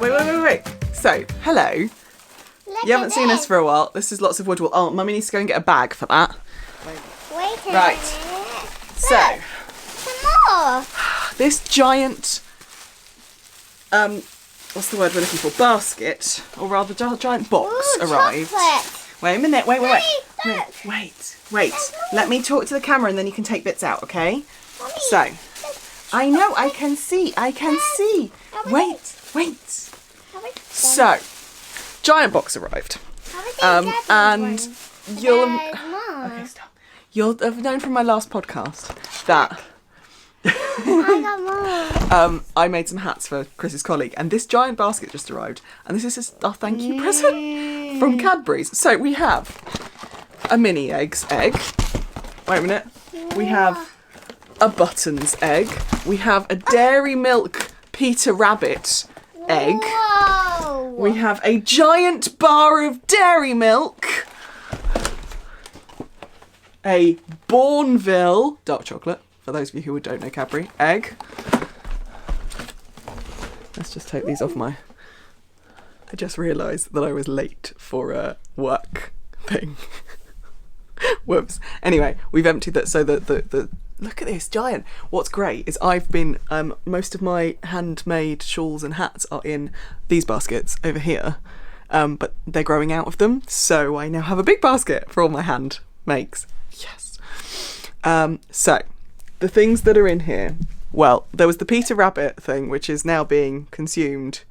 Wait. So, hello. You haven't seen us for a while. This is lots of Woodwall. Oh, Mummy needs to go and get a bag for that. Wait a Right. minute. So, Look, some more. this giant, what's the word we're looking for? Basket, or rather giant box Ooh, arrived. chocolate. Wait a minute, wait. Look. Wait. Let me talk to the camera and then you can take bits out, okay? Mommy, So, I know, I can see. Wait. So, giant box arrived. And you'll okay, stop. You'll have known from my last podcast that I got more. I made some hats for Chris's colleague, and this giant basket just arrived, and this is our thank you present from Cadbury's. So we have a mini egg. Wait a minute. We have a Buttons egg. We have a Dairy Milk Peter Rabbit egg. Whoa. We have a giant bar of dairy milk. A Bournville dark chocolate, for those of you who don't know Cadbury, egg. Let's just take these off my... I just realised that I was late for a work thing. Whoops. Anyway, we've emptied that so that the look at this, giant. What's great is I've been, most of my handmade shawls and hats are in these baskets over here, but they're growing out of them, so I now have a big basket for all my hand makes. Yes. So, the things that are in here, well, there was the Peter Rabbit thing, which is now being consumed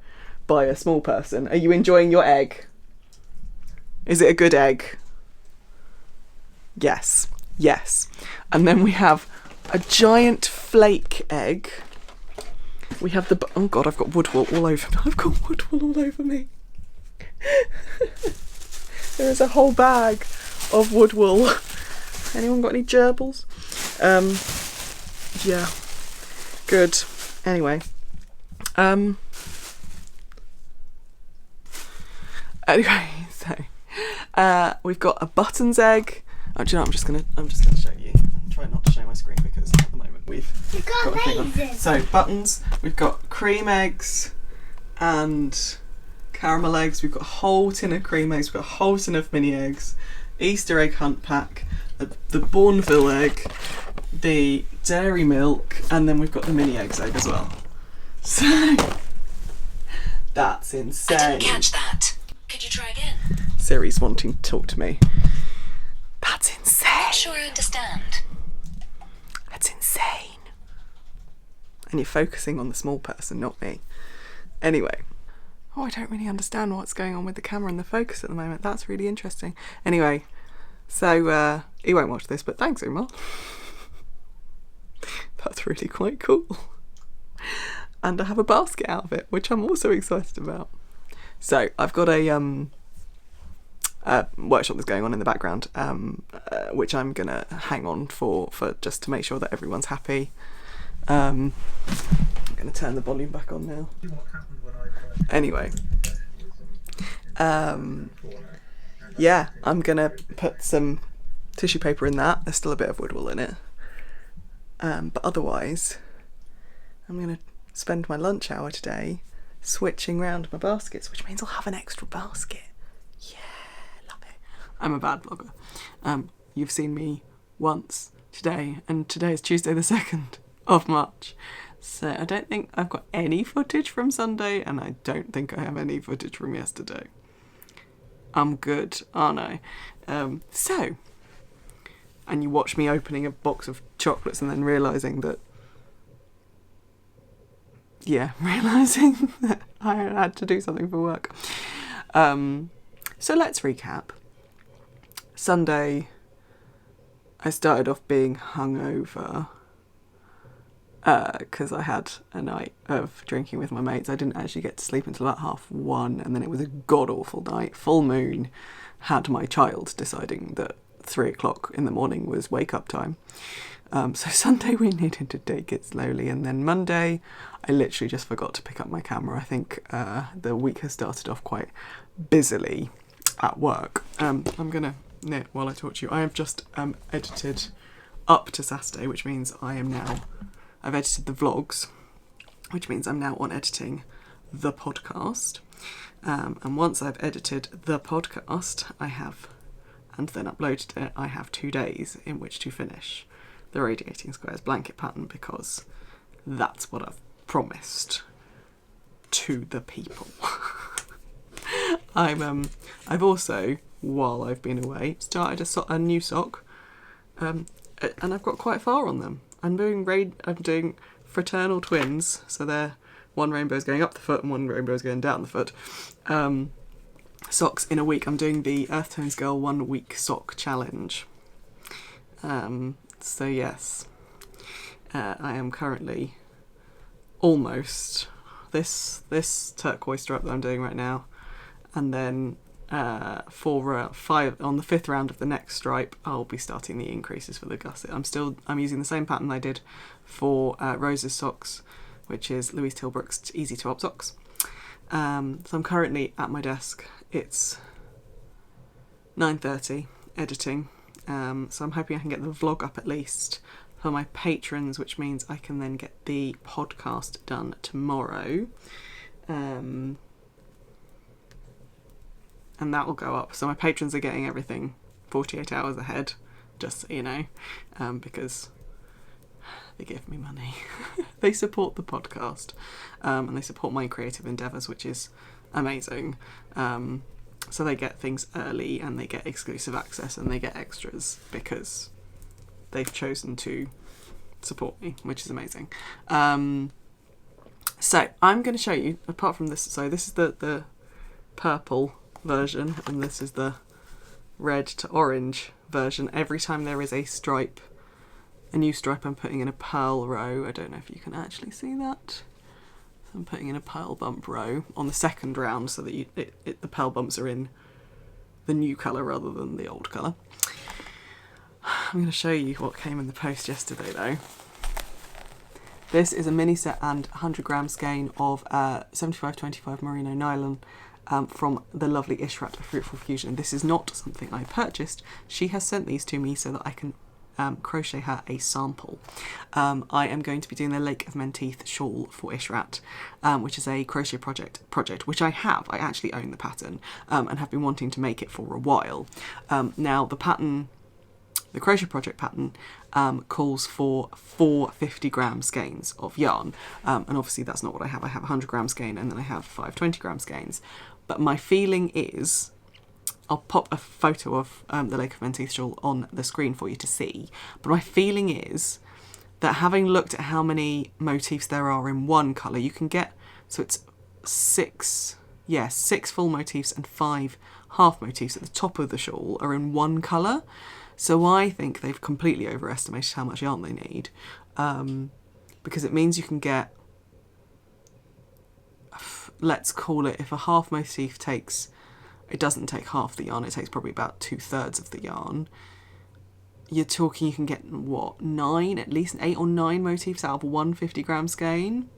by a small person. Are you enjoying your egg? Is it a good egg? Yes. And then we have a giant flake egg. We have the... Oh God, I've got Woodwall all over me. There is a whole bag of Woodwall. Anyone got any gerbils? Yeah. Good. Anyway. So we've got a Buttons egg. Oh, do you know, I'm just gonna show you. I'm trying not to show my screen because at the moment we've got a thing on. So Buttons, we've got cream eggs and caramel eggs. We've got a whole tin of cream eggs. We've got a whole tin of mini eggs. Easter egg hunt pack. The Bournville egg. The dairy milk, and then we've got the mini eggs egg as well. So that's insane. I didn't catch that. Could you try again? Siri's wanting to talk to me. That's insane. Not sure I understand. That's insane. And you're focusing on the small person, not me. Anyway. Oh, I don't really understand what's going on with the camera and the focus at the moment. That's really interesting. Anyway, so he won't watch this, but thanks, Umar. That's really quite cool. And I have a basket out of it, which I'm also excited about. So I've got a workshop that's going on in the background, which I'm gonna hang on for just to make sure that everyone's happy. I'm gonna turn the volume back on now. Anyway, yeah, I'm gonna put some tissue paper in that. There's still a bit of Woodwall in it. But otherwise, I'm going to spend my lunch hour today switching round my baskets, which means I'll have an extra basket. Yeah, love it. I'm a bad vlogger. You've seen me once today, and today is Tuesday the 2nd of March. So I don't think I've got any footage from Sunday, and I don't think I have any footage from yesterday. I'm good, aren't I? And you watch me opening a box of chocolates and then realising that I had to do something for work. So let's recap. Sunday, I started off being hungover because I had a night of drinking with my mates. I didn't actually get to sleep until about 1:30, and then it was a god-awful night. Full moon, had my child deciding that 3:00 in the morning was wake up time. So Sunday we needed to take it slowly, and then Monday I literally just forgot to pick up my camera. I think the week has started off quite busily at work. I'm gonna knit while I talk to you. I have just edited up to Saturday, which means I've edited the vlogs, which means I'm now on editing the podcast. And once I've edited the podcast, and then uploaded it, I have 2 days in which to finish the Radiating Squares blanket pattern, because that's what I've promised to the people. I've also, while I've been away, started a new sock, and I've got quite far on them. I'm doing fraternal twins, so they're one rainbow's going up the foot and one rainbow's going down the foot. Socks in a week. I'm doing the Earth Tones Girl 1 week sock challenge. So yes, I am currently almost this turquoise stripe that I'm doing right now, and then for 5 on the 5th round of the next stripe, I'll be starting the increases for the gusset. I'm using the same pattern I did for Rose's socks, which is Louise Tilbrook's Easy to Up socks. So I'm currently at my desk. It's 9:30 editing. So I'm hoping I can get the vlog up at least for my patrons, which means I can then get the podcast done tomorrow. And that will go up. So my patrons are getting everything 48 hours ahead, just so you know, because they give me money. They support the podcast, and they support my creative endeavours, which is amazing. So they get things early, and they get exclusive access, and they get extras because they've chosen to support me, which is amazing. So I'm going to show you, apart from this, so this is the purple version, and this is the red to orange version. Every time there is a new stripe, I'm putting in a pearl row. I don't know if you can actually see that. I'm putting in a pearl bump row on the second round, so that the pearl bumps are in the new colour rather than the old colour. I'm going to show you what came in the post yesterday though. This is a mini set and 100 gram skein of 75/25 merino nylon from the lovely Ishrat of Fruitful Fusion. This is not something I purchased. She has sent these to me so that I can crochet her a sample. I am going to be doing the Lake of Menteith shawl for Ishrat, which is a crochet project which I actually own the pattern, and have been wanting to make it for a while. Now the crochet project pattern calls for 4 50-gram skeins of yarn, and obviously that's not what I have. I have 100 gram skein, and then I have 5 20-gram skeins. But my feeling is, I'll pop a photo of the Lake of Menteith shawl on the screen for you to see, but my feeling is that, having looked at how many motifs there are in one colour, you can get, so it's 6 full motifs and 5 half motifs at the top of the shawl are in one colour. So I think they've completely overestimated how much yarn they need, because it means you can get, let's call it, if a half motif it doesn't take half the yarn, it takes probably about 2/3 of the yarn. You're talking you can get, what, 9, at least 8 or 9 motifs out of one 50-gram skein?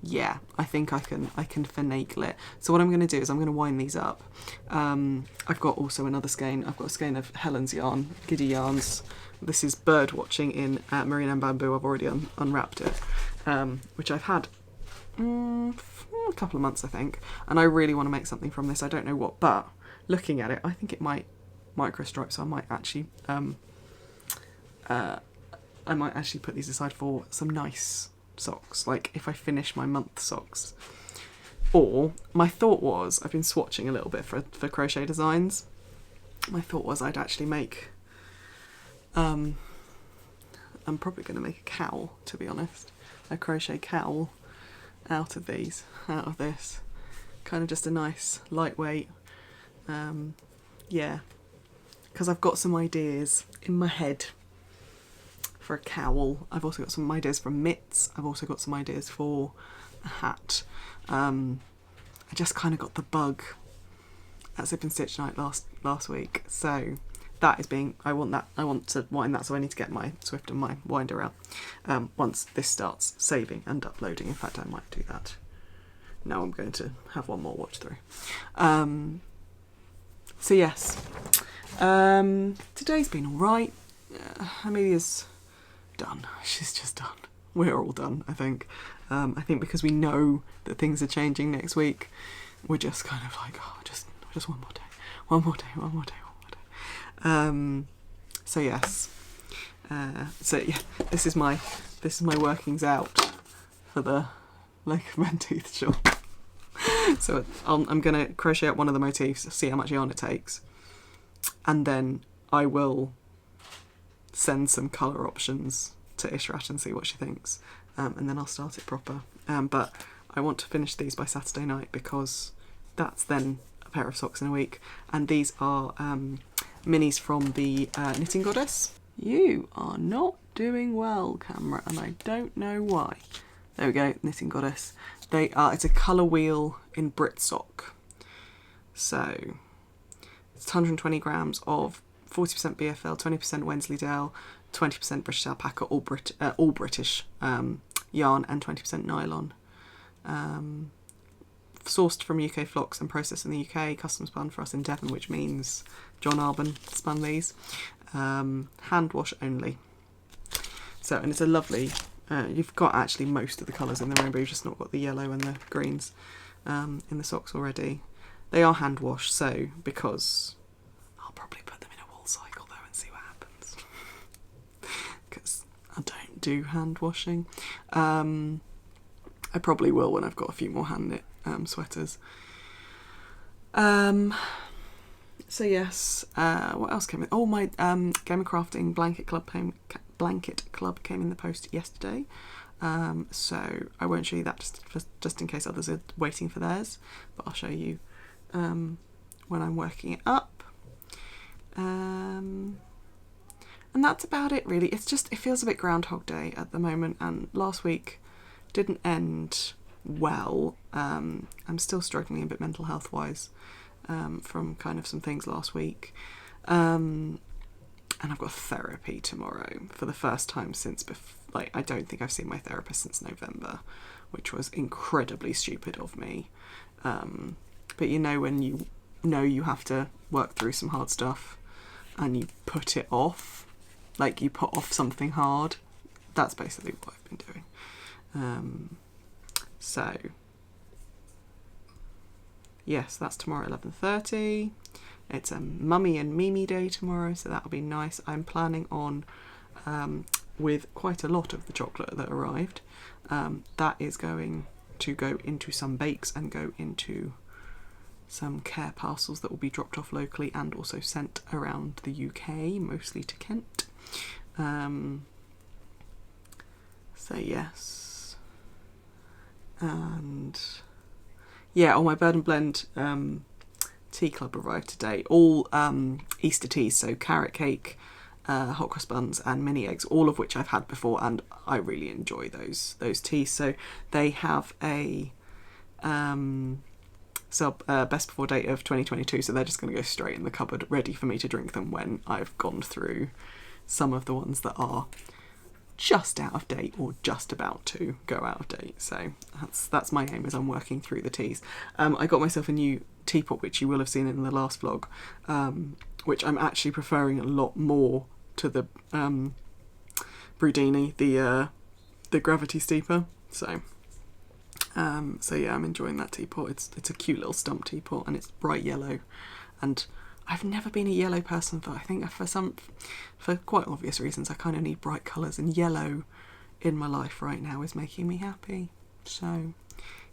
Yeah, I think I can finagle it. So what I'm going to do is I'm going to wind these up. I've got also another skein. I've got a skein of Helen's yarn, Giddy Yarns. This is Bird Watching in Merino and Bamboo. I've already unwrapped it, which I've had a couple of months, I think, and I really want to make something from this. I don't know what, but looking at it, I think it might micro stripe, so I might actually put these aside for some nice socks, like if I finish my month socks. Or my thought was, I've been swatching a little bit for crochet designs. My thought was I'd actually make I'm probably going to make a cowl, to be honest, a crochet cowl out of this, kind of just a nice lightweight, yeah, because I've got some ideas in my head for a cowl. I've also got some ideas for mitts. I've also got some ideas for a hat. I just kind of got the bug at Zip and Stitch Night last week, so that is being, I want to wind that, so I need to get my Swift and my winder out once this starts saving and uploading. In fact, I might do that. Now I'm going to have one more watch through. So yes, today's been alright. Amelia's done. She's just done. we're all done, I think. I think because we know that things are changing next week, we're just kind of like, oh, just one more day. So yes. So yeah, this is my workings out for the Lake of Menteith shawl. So I'm going to crochet out one of the motifs, see how much yarn it takes, and then I will send some colour options to Ishrat and see what she thinks, and then I'll start it proper. But I want to finish these by Saturday night because that's then a pair of socks in a week. And these are minis from the Knitting Goddess. You are not doing well, camera, and I don't know why. There we go, Knitting Goddess. It's a colour wheel in Brit sock. So it's 120 grams of 40% BFL, 20% Wensleydale, 20% British alpaca, all British yarn, and 20% nylon. Sourced from UK flocks and processed in the UK, custom spun for us in Devon, which means John Arbon spun these. Hand wash only. So, and it's a lovely, you've got actually most of the colours in the rainbow, you've just not got the yellow and the greens in the socks already. They are hand washed, so because I'll probably put them in a wool cycle though and see what happens. Because I don't do hand washing. I probably will when I've got a few more hand knit sweaters. So yes, what else came in? Oh, my Game of Crafting blanket club came in the post yesterday. So I won't show you that just in case others are waiting for theirs, but I'll show you when I'm working it up. And that's about it really. It feels a bit Groundhog Day at the moment, and last week didn't end well. I'm still struggling a bit mental health wise from kind of some things last week. And I've got therapy tomorrow for the first time since I don't think I've seen my therapist since November, which was incredibly stupid of me. But you know, when you know you have to work through some hard stuff and you put it off, like you put off something hard, that's basically what I've been doing. So yes, that's tomorrow 11:30. It's a Mummy and Mimi day tomorrow, so that'll be nice. I'm planning on, with quite a lot of the chocolate that arrived, that is going to go into some bakes and go into some care parcels that will be dropped off locally and also sent around the UK, mostly to Kent. So yes. And yeah, my Bird and Blend tea club arrived today. All Easter teas, so carrot cake, hot cross buns and mini eggs, all of which I've had before and I really enjoy those teas. So they have a best before date of 2022, so they're just going to go straight in the cupboard ready for me to drink them when I've gone through some of the ones that are just out of date or just about to go out of date. So that's my aim as I'm working through the teas. I got myself a new teapot, which you will have seen in the last vlog, which I'm actually preferring a lot more to the Brudini, the gravity steeper. So yeah, I'm enjoying that teapot. It's a cute little stump teapot and it's bright yellow, and I've never been a yellow person, but I think for quite obvious reasons I kind of need bright colours, and yellow in my life right now is making me happy. So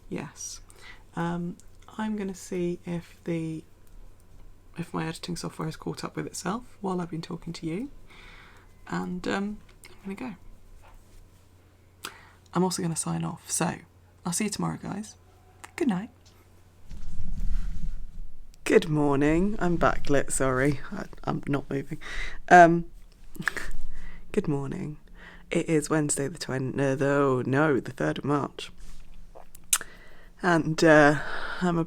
yes, I'm gonna see if my editing software has caught up with itself while I've been talking to you, and I'm gonna go. I'm also gonna sign off, so I'll see you tomorrow, guys. Good night. Good morning. I'm backlit, sorry. I'm not moving. Good morning. It is Wednesday the 3rd of March. And I'm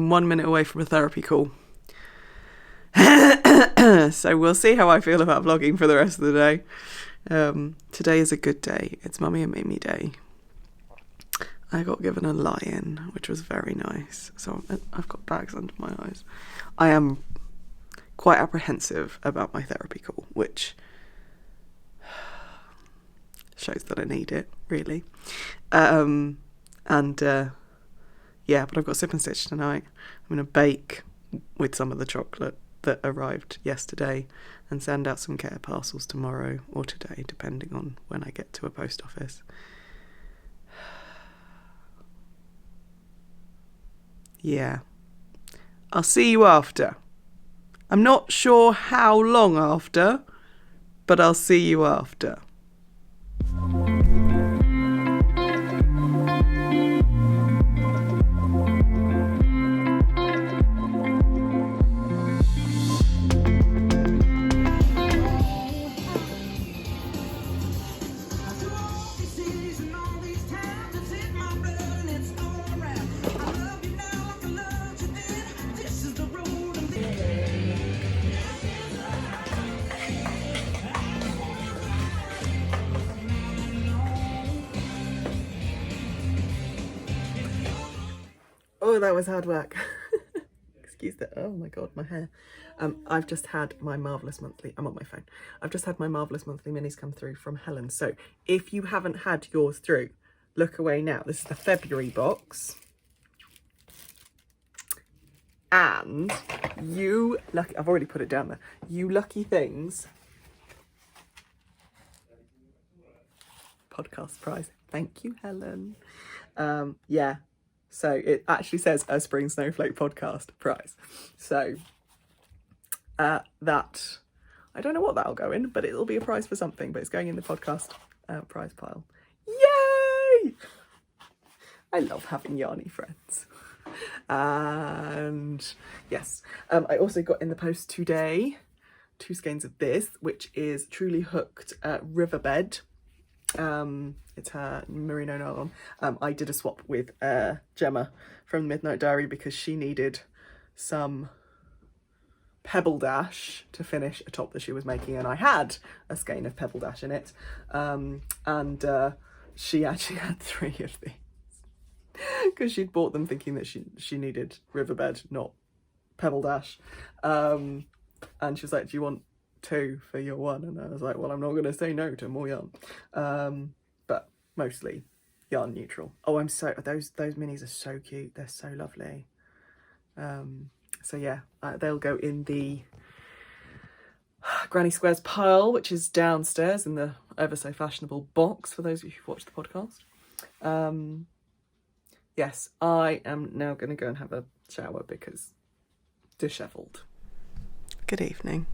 1 minute away from a therapy call. So we'll see how I feel about vlogging for the rest of the day. Today is a good day. It's Mummy and Mimi day. I got given a lion, which was very nice. So I've got bags under my eyes. I am quite apprehensive about my therapy call, which shows that I need it, really. Yeah, but I've got sip and stitch tonight. I'm going to bake with some of the chocolate that arrived yesterday and send out some care parcels tomorrow or today, depending on when I get to a post office. Yeah. I'll see you after. I'm not sure how long after, but I'll see you after. Oh, that was hard work. Excuse that. Oh my God, my hair. I've just had my Marvellous Monthly. I'm on my phone. I've just had my Marvellous Monthly minis come through from Helen. So if you haven't had yours through, look away now. This is the February box. And you lucky, I've already put it down there. You lucky things. Podcast prize. Thank you, Helen. Yeah. So it actually says a Spring Snowflake podcast prize. So that, I don't know what that'll go in, but it'll be a prize for something, but it's going in the podcast prize pile. Yay! I love having yarny friends. And yes, I also got in the post today 2 skeins of this, which is Truly Hooked Riverbed. It's her merino nylon. I did a swap with Gemma from Midnight Diary because she needed some Pebble Dash to finish a top that she was making, and I had a skein of Pebble Dash in it, and she actually had 3 of these because she'd bought them thinking that she needed Riverbed, not Pebble Dash, and she was like, do you want 2 for your one? And I was like, well, I'm not going to say no to more yarn, but mostly yarn neutral. Oh, I'm so, those minis are so cute, they're so lovely. So yeah, they'll go in the Granny Squares pile, which is downstairs in the ever so fashionable box for those of you who've watched the podcast. Yes, I am now going to go and have a shower because dishevelled. Good evening.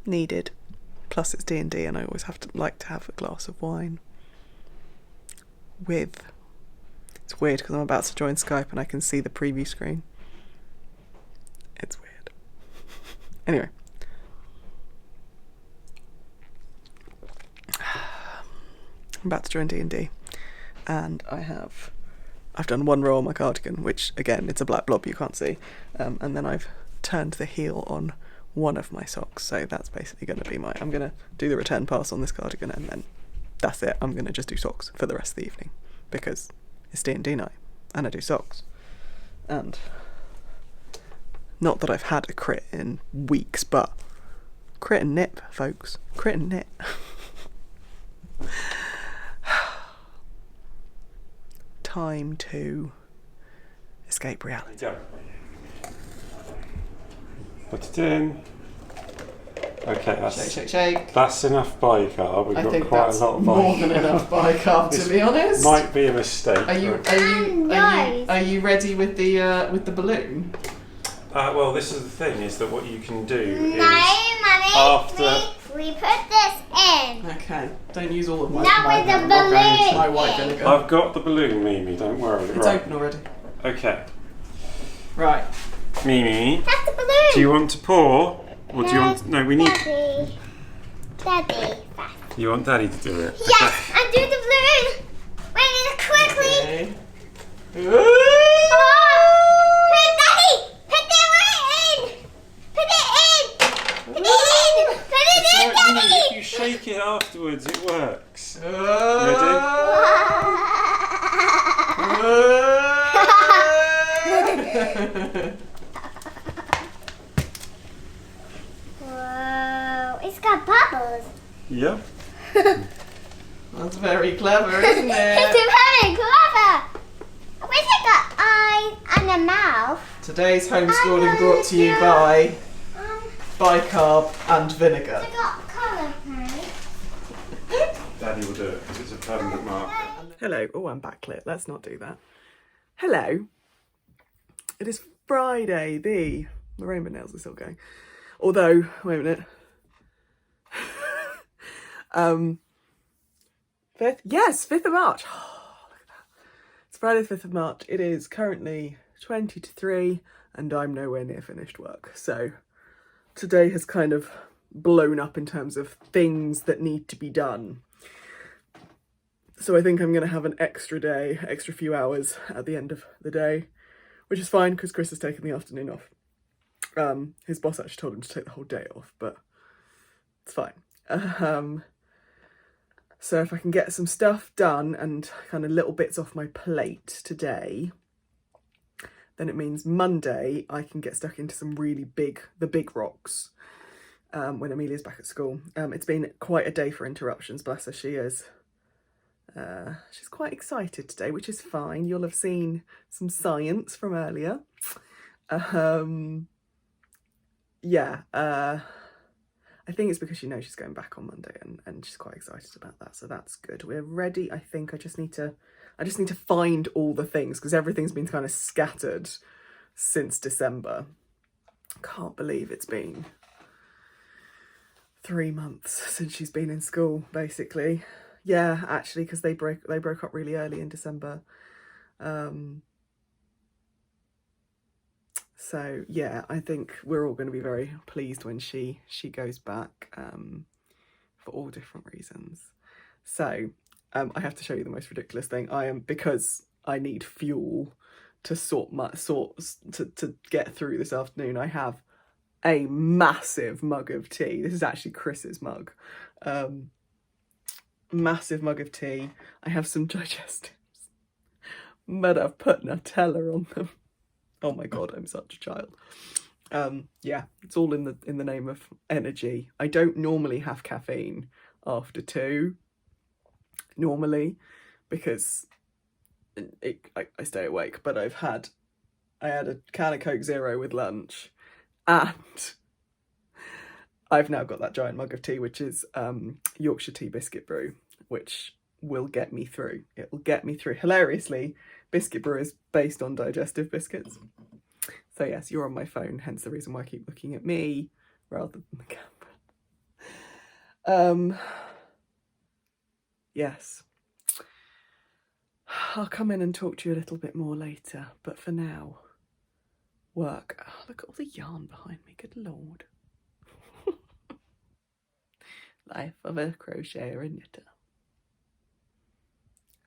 Needed. Plus it's D&D and I always like to have a glass of wine with. It's weird because I'm about to join Skype and I can see the preview screen. It's weird. Anyway. I'm about to join D&D and I've done 1 row on my cardigan, which again, it's a black blob you can't see, and then I've turned the heel on one of my socks, so that's basically going to be I'm going to do the return pass on this cardigan and then that's it. I'm going to just do socks for the rest of the evening because it's D&D night and I do socks. And not that I've had a crit in weeks, but crit and nip, folks. Crit and nip. Time to escape reality. Go. Put it in. Okay, that's Shake. That's enough bicarb. We've I got think quite that's a lot of more than enough bicarb, to be honest. Might be a mistake. Are you ready with the balloon? Well, this is the thing: is that what you can do is Mummy, after. we put this in. Okay, don't use all of my Not my, with the I'm not going into balloon. my white vinegar. I've got the balloon, Mimi. Don't worry. It's right. open already. Okay, Right. Mimi. That's the balloon. Do you want to pour, or do you want? No, we need. Daddy. You want Daddy to do it? Yes, Okay. I'm doing the balloon. Wait, quickly. Okay. Hey, Daddy, put it right in. Put it in. Put it in. Put it So, in, Mimi, Daddy. if you shake it afterwards, it works. Whoa, it's got bubbles. Yeah. That's very clever, isn't It's it? very clever. Where's it got eyes and a mouth? Today's homeschooling brought to you by bicarb and vinegar. It's got colour paint. Daddy will do it because it's a permanent mark. Hello. Oh, I'm backlit. Let's not do that. Hello. It is Friday. The rainbow nails are still going. Although, wait a minute. 5th? Yes, 5th of March. Oh, look at that. It's Friday the 5th of March. It is currently 20 to 3 and I'm nowhere near finished work. So today has kind of blown up in terms of things that need to be done. So I think I'm going to have an extra day, extra few hours at the end of the day, which is fine because Chris has taken the afternoon off. His boss actually told him to take the whole day off, but it's fine. So if I can get some stuff done and kind of little bits off my plate today, then it means Monday I can get stuck into some really big rocks when Amelia's back at school. It's been quite a day for interruptions, bless her, she is. She's quite excited today, which is fine. You'll have seen some science from earlier. I think it's because she knows she's going back on Monday and she's quite excited about that. So that's good. We're ready. I think I just need to find all the things because everything's been kind of scattered since December. Can't believe it's been 3 months since she's been in school, basically. Yeah, actually, because they broke up really early in December. So yeah, I think we're all going to be very pleased when she goes back for all different reasons. So I have to show you the most ridiculous thing. Because I need fuel to to get through this afternoon. I have a massive mug of tea. This is actually Chris's mug. Massive mug of tea. I have some digestives, but I've put Nutella on them. Oh my god, I'm such a child. Yeah, it's all in the name of energy. I don't normally have caffeine after 2, normally, because I stay awake. But I had a can of Coke Zero with lunch, and I've now got that giant mug of tea, which is Yorkshire tea biscuit brew, which will get me through. It will get me through. Hilariously, biscuit brew is based on digestive biscuits. So yes, you're on my phone, hence the reason why I keep looking at me rather than the camera. Yes. I'll come in and talk to you a little bit more later, but for now, work. Oh, look at all the yarn behind me, good lord. Life of a crocheter and knitter.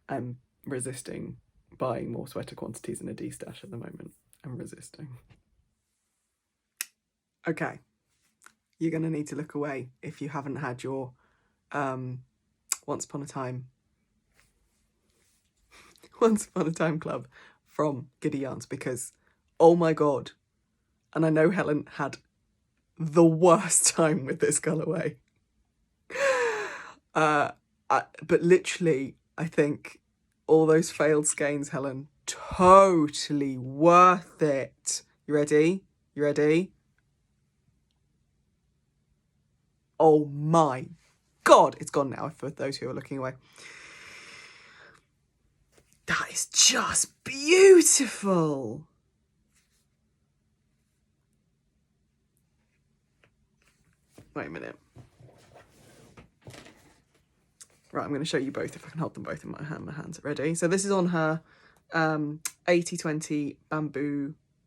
I'm resisting buying more sweater quantities in a D-stash at the moment. I'm resisting. Okay, you're going to need to look away if you haven't had your Once Upon a Time club from Giddy Yarns, because oh my god, and I know Helen had the worst time with this colourway. But literally, I think all those failed skeins, Helen, totally worth it. You ready? You ready? Oh my god, it's gone now for those who are looking away. That is just beautiful. Wait a minute. Right, I'm going to show you both if I can hold them both in my hands. Ready? So this is on her 80/20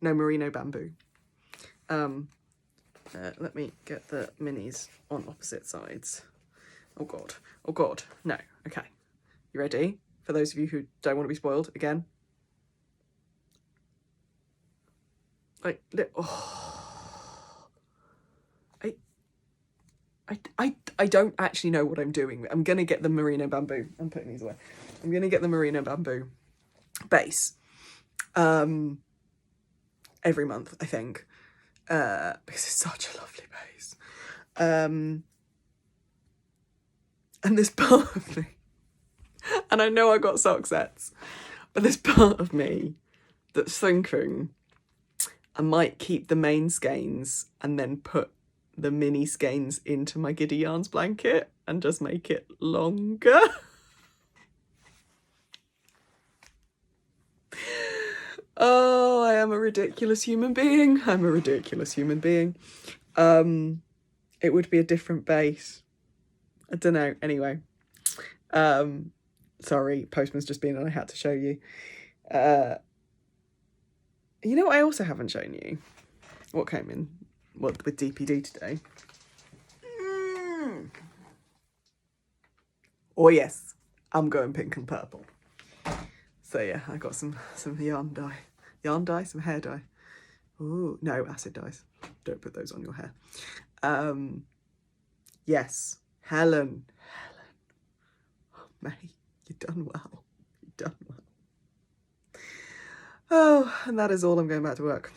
merino bamboo. Let me get the minis on opposite sides. Oh god, no. Okay, you ready? For those of you who don't want to be spoiled, again. Like, I don't actually know what I'm doing. I'm going to get the merino bamboo. I'm putting these away. I'm going to get the merino bamboo base every month, I think, because it's such a lovely base. And this part of me, and I know I got sock sets, but this part of me that's thinking I might keep the main skeins and then put the mini skeins into my Giddy Yarns blanket and just make it longer. Oh, I am a ridiculous human being. I'm a ridiculous human being. It would be a different base. I don't know. Anyway. Sorry, postman's just been and I had to show you. You know what I also haven't shown you? What came in with DPD today? Oh yes, I'm going pink and purple. So yeah, I got some yarn dye. Yarn dye, some hair dye. Ooh, no, acid dyes. Don't put those on your hair. Yes, Helen. Oh, May, you've done well. You've done well. Oh, and that is all. I'm going back to work.